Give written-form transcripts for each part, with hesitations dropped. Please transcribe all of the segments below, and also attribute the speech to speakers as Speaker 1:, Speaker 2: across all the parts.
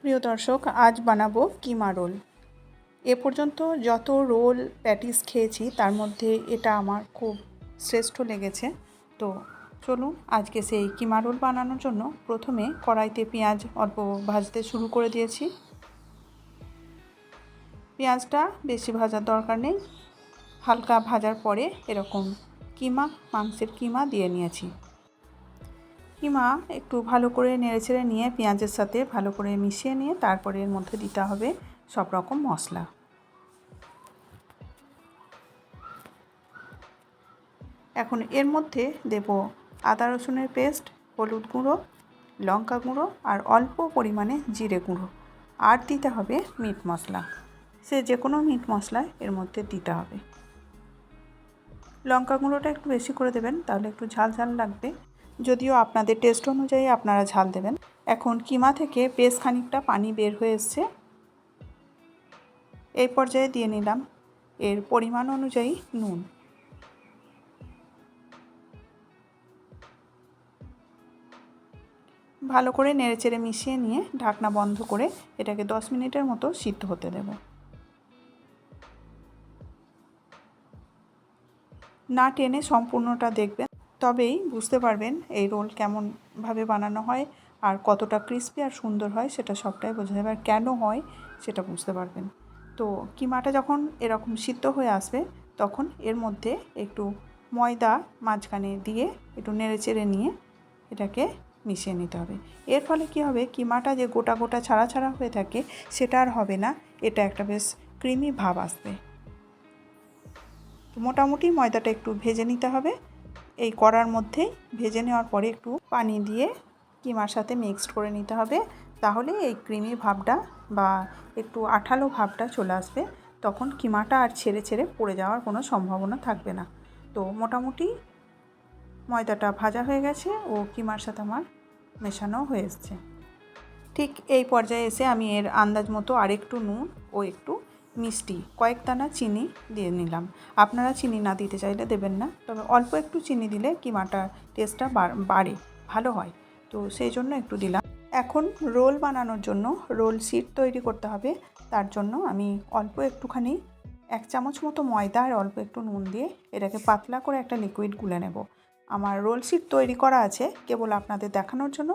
Speaker 1: প্রিয় দর্শক, আজ বানাবো কিমা রোল। এ পর্যন্ত যত রোল প্যাটিস খেয়েছি তার মধ্যে এটা আমার খুব শ্রেষ্ঠ লেগেছে। তো চলুন আজকে সেই কিমা রোল বানানোর জন্য প্রথমে কড়াইতে পেঁয়াজ অল্প ভাজতে শুরু করে দিয়েছি। পেঁয়াজটা বেশি ভাজার দরকার নেই, হালকা ভাজার পরে এরকম মাংসের কিমা দিয়ে নিয়েছি। কিমা একটু ভালো করে নেড়েচেড়ে নিয়ে পেঁয়াজের সাথে ভালো করে মিশিয়ে নিয়ে তারপরে এর মধ্যে দিতে হবে সব রকম মশলা। এখন এর মধ্যে দেব আদা রসুনের পেস্ট, হলুদ গুঁড়ো, লঙ্কা গুঁড়ো আর অল্প পরিমাণে জিরে গুঁড়ো, আর দিতে হবে মিট মশলা। সে যে কোনো মিট মশলা এর মধ্যে দিতে হবে। লঙ্কা গুঁড়োটা একটু বেশি করে দেবেন, তাহলে একটু ঝাল ঝাল লাগবে, যদিও আপনাদের টেস্ট অনুযায়ী আপনারা ঝাল দেবেন। এখন কিমা থেকে বেশ খানিকটা পানি বের হয়ে এসছে। এই পর্যায়ে দিয়ে নিলাম এর পরিমাণ অনুযায়ী নুন। ভালো করে নেড়েচেড়ে মিশিয়ে নিয়ে ঢাকনা বন্ধ করে এটাকে 10 মিনিটের মতো সিদ্ধ হতে দেব। না টেনে সম্পূর্ণটা দেখবেন, তবেই বুঝতে পারবেন এই রোল কেমনভাবে বানানো হয় আর কতটা ক্রিস্পি আর সুন্দর হয়, সেটা সবটাই বোঝা যাবে। আর কেন হয় সেটা বুঝতে পারবেন। তো কিমাটা যখন এরকম সিদ্ধ হয়ে আসবে তখন এর মধ্যে একটু ময়দা মাঝখানে দিয়ে একটু নেড়েচেড়ে নিয়ে এটাকে মিশিয়ে নিতে হবে। এর ফলে কী হবে, কিমাটা যে গোটা গোটা ছাড়া ছাড়া হয়ে থাকে সেটা আর হবে না, এটা একটা বেশ ক্রিমি ভাব আসবে। তো মোটামুটি ময়দাটা একটু ভেজে নিতে হবে। এই কড়ার মধ্যেই ভেজে নেওয়ার পরে একটু পানি দিয়ে কিমার সাথে মিক্সড করে নিতে হবে, তাহলে এই ক্রিমি ভাবটা বা একটু আঠালো ভাবটা চলে আসবে। তখন কিমাটা আর ছেড়ে ছেড়ে পড়ে যাওয়ার কোনো সম্ভাবনা থাকবে না। তো মোটামুটি ময়দাটা ভাজা হয়ে গেছে ও কিমার সাথে আমার মেশানো হয়ে এসছে। ঠিক এই পর্যায়ে এসে আমি এর আন্দাজ মতো আরেকটু নুন ও একটু মিষ্টি, কয়েক দানা চিনি দিয়ে নিলাম। আপনারা চিনি না দিতে চাইলে দেবেন না, তবে অল্প একটু চিনি দিলে কিমাটার টেস্টটা বাড়ে, ভালো হয়, তো সেই জন্য একটু দিলাম। এখন রোল বানানোর জন্য রোল শিট তৈরি করতে হবে। তার জন্য আমি অল্প একটুখানি 1 চামচ মতো ময়দা আর অল্প একটু নুন দিয়ে এটাকে পাতলা করে একটা লিকুইড গুলে নেব। আমার রোল শিট তৈরি করা আছে, কেবল আপনাদের দেখানোর জন্য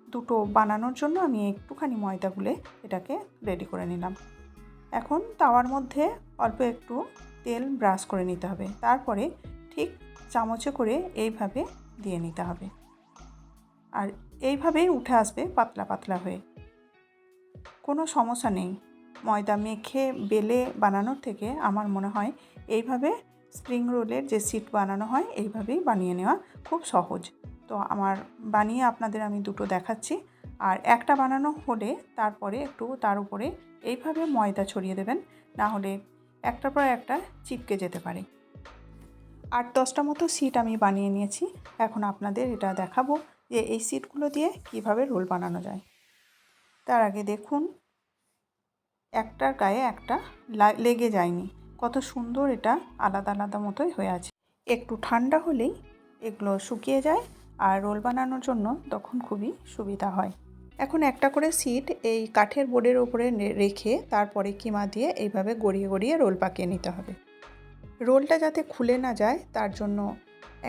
Speaker 1: দুটো বানানোর জন্য আমি একটুখানি ময়দা গুলে এটাকে রেডি করে নিলাম। এখন তাওয়ার মধ্যে অল্প একটু তেল ব্রাশ করে নিতে হবে, তারপরে ঠিক চামচে করে এইভাবে দিয়ে নিতে হবে, আর এইভাবেই উঠে আসবে পাতলা পাতলা হয়ে। কোনো সমস্যা নেই, ময়দা মেখে বেলে বানানোর থেকে আমার মনে হয় এইভাবে স্প্রিং রোলের যে শিট বানানো হয় এইভাবেই বানিয়ে নেওয়া খুব সহজ। তো আমার বানিয়ে আপনাদের আমি দুটো দেখাচ্ছি। আর একটা বানানো হলে তারপরে একটু তার উপরে এইভাবে ময়দা ছড়িয়ে দেবেন, না হলে একটার পর একটা চিপকে যেতে পারে। 8-10টা মতো শিট আমি বানিয়ে নিয়েছি। এখন আপনাদের এটা দেখাবো যে এই শিটগুলো দিয়ে কিভাবে রোল বানানো যায়। তার আগে দেখুন একটার গায়ে একটা লেগে যায়নি, কত সুন্দর এটা আলাদা আলাদা মতোই হয়ে আছে। একটু ঠান্ডা হলেই এগুলো শুকিয়ে যায় আর রোল বানানোর জন্য তখন খুবই সুবিধা হয়। এখন একটা করে শিট এই কাঠের বোর্ডের উপরে রেখে তারপরে কিমা দিয়ে এইভাবে গড়িয়ে গড়িয়ে রোল পাকিয়ে নিতে হবে। রোলটা যাতে খুলে না যায় তার জন্য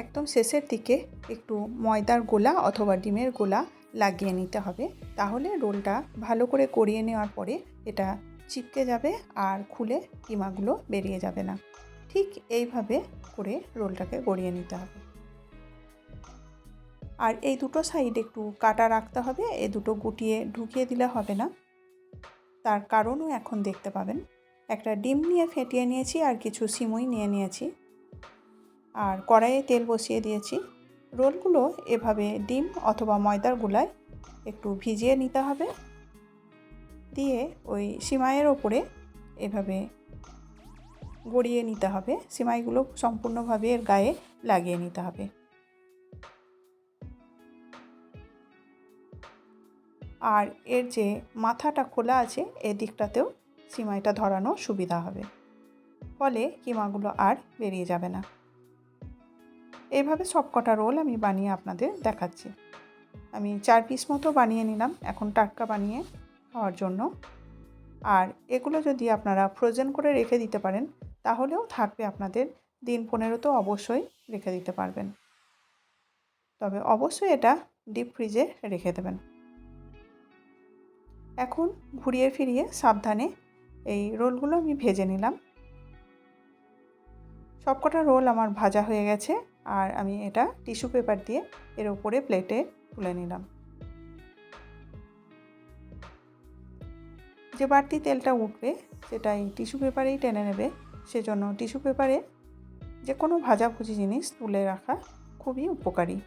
Speaker 1: একদম শেষের দিকে একটু ময়দার গোলা অথবা ডিমের গোলা লাগিয়ে নিতে হবে, তাহলে রোলটা ভালো করে গড়িয়ে নেওয়ার পরে এটা চিপকে যাবে আর খুলে কিমাগুলো বেরিয়ে যাবে না। ঠিক এইভাবে করে রোলটাকে গড়িয়ে নিতে হবে। আর এই দুটো সাইড একটু কাটা রাখতে হবে, এই দুটো গুটিয়ে ঢুকিয়ে দিলে হবে না, তার কারণও এখন দেখতে পাবেন। একটা ডিম নিয়ে ফেটিয়ে নিয়েছি আর কিছু সিমুই নিয়ে নিয়েছি, আর কড়াইয়ে তেল বসিয়ে দিয়েছি। রোলগুলো এভাবে ডিম অথবা ময়দার গুলায় একটু ভিজিয়ে নিতে হবে, দিয়ে ওই সিমাইয়ের ওপরে এভাবে গড়িয়ে নিতে হবে। সিমাইগুলো সম্পূর্ণভাবে এর গায়ে লাগিয়ে নিতে হবে। আর এর যে মাথাটা খোলা আছে এদিকটাতেও সিমাইটা ধরানো সুবিধা হবে, ফলে কিমাগুলো আর বেরিয়ে যাবে না। এইভাবে সবকটা রোল আমি বানিয়ে আপনাদের দেখাচ্ছি। আমি 4 পিস মতো বানিয়ে নিলাম, এখন টাটকা বানিয়ে হওয়ার জন্য। আর এগুলো যদি আপনারা ফ্রোজেন করে রেখে দিতে পারেন তাহলেও থাকবে আপনাদের দিন 15 তো অবশ্যই রেখে দিতে পারবেন। তবে অবশ্যই এটা ডিপ ফ্রিজে রেখে দেবেন। এখন ঘুরিয়ে ফিরিয়ে সাবধানে এই রোলগুলো আমি ভেজে নিলাম। সবকটা রোল আমার ভাজা হয়ে গেছে আর আমি এটা টিস্যু পেপার দিয়ে এর উপরে প্লেটে তুলে নিলাম। যে বাড়তি তেলটা উঠবে সেটা এই টিস্যু পেপারেই টেনে নেবে, সেজন্য টিস্যু পেপারে যে কোনো ভাজাভুজি জিনিস তুলে রাখা খুবই উপকারী।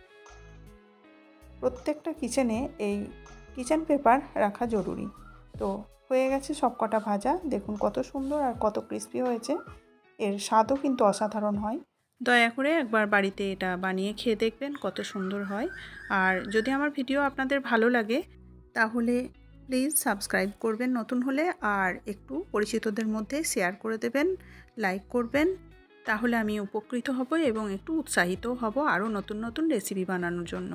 Speaker 1: প্রত্যেকটা কিচেনে এই কিচেন পেপার রাখা জরুরি। তো হয়ে গেছে সবকটা ভাজা, দেখুন কত সুন্দর আর কত ক্রিস্পি হয়েছে। এর স্বাদও কিন্তু অসাধারণ হয়। দয়া করে একবার বাড়িতে এটা বানিয়ে খেয়ে দেখবেন কত সুন্দর হয়। আর যদি আমার ভিডিও আপনাদের ভালো লাগে তাহলে প্লিজ সাবস্ক্রাইব করবেন নতুন হলে, আর একটু পরিচিতদের মধ্যে শেয়ার করে দেবেন, লাইক করবেন, তাহলে আমি উপকৃত হব এবং একটু উৎসাহিত হব আরও নতুন নতুন রেসিপি বানানোর জন্য।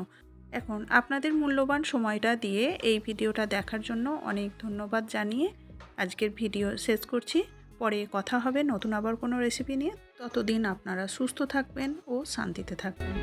Speaker 1: এখন আপনাদের মূল্যবান সময়টা দিয়ে এই ভিডিওটা দেখার জন্য অনেক ধন্যবাদ জানিয়ে আজকের ভিডিও শেষ করছি। পরে কথা হবে নতুন আবার কোনো রেসিপি নিয়ে। ততদিন আপনারা সুস্থ থাকবেন ও শান্তিতে থাকবেন।